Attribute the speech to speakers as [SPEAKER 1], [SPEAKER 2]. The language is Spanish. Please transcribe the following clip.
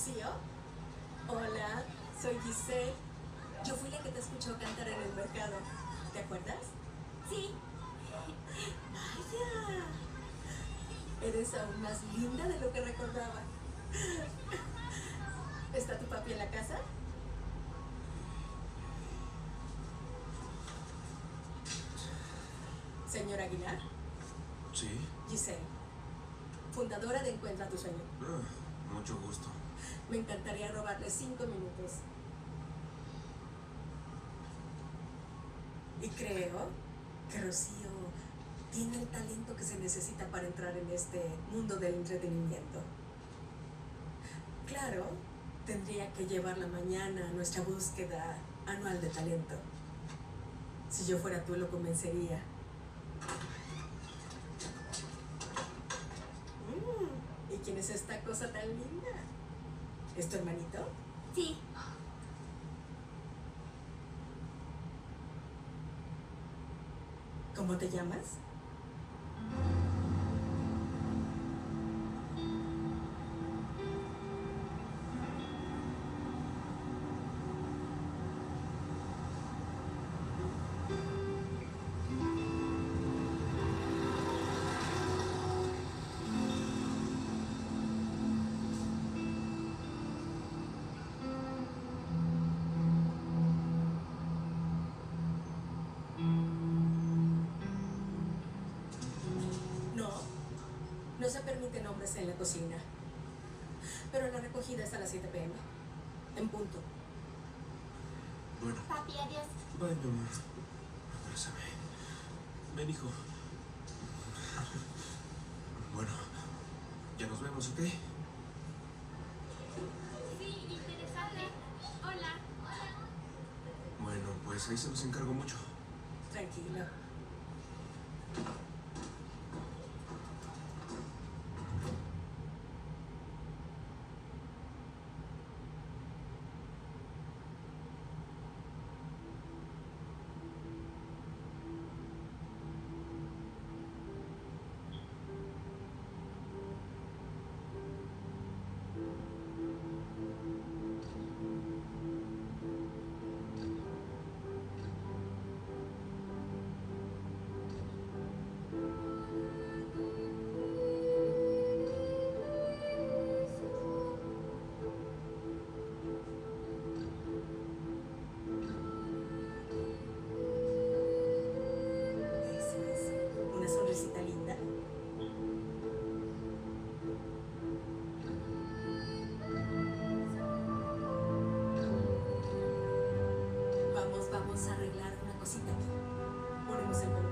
[SPEAKER 1] Rocío, hola, soy Giselle. Yo fui la que te escuchó cantar en el mercado. ¿Te acuerdas?
[SPEAKER 2] Sí.
[SPEAKER 1] Vaya, eres aún más linda de lo que recordaba. ¿Está tu papi en la casa? Señor Aguilar.
[SPEAKER 3] Sí.
[SPEAKER 1] Giselle, fundadora de Encuentra tu Sueño.
[SPEAKER 3] Mucho gusto.
[SPEAKER 1] Me encantaría robarle 5 minutos. Y creo que Rocío tiene el talento que se necesita para entrar en este mundo del entretenimiento. Claro, tendría que llevarla mañana a nuestra búsqueda anual de talento. Si yo fuera tú, lo convencería. ¿Y quién es esta cosa tan linda? ¿Es tu hermanito?
[SPEAKER 2] Sí.
[SPEAKER 1] ¿Cómo te llamas? No, no se permiten hombres en la cocina. Pero la recogida es a las 7 p.m. En punto.
[SPEAKER 3] Bueno.
[SPEAKER 2] Papi, adiós.
[SPEAKER 3] Bye, mi amor. Abrázame. Ven, hijo. Bueno, ya nos vemos, ¿ok?
[SPEAKER 2] Sí, interesante. Hola.
[SPEAKER 3] Bueno, pues ahí se los encargo mucho.
[SPEAKER 1] Tranquilo. Eso es. Una sonrisita linda. Vamos a arreglar una cosita aquí. Ponemos el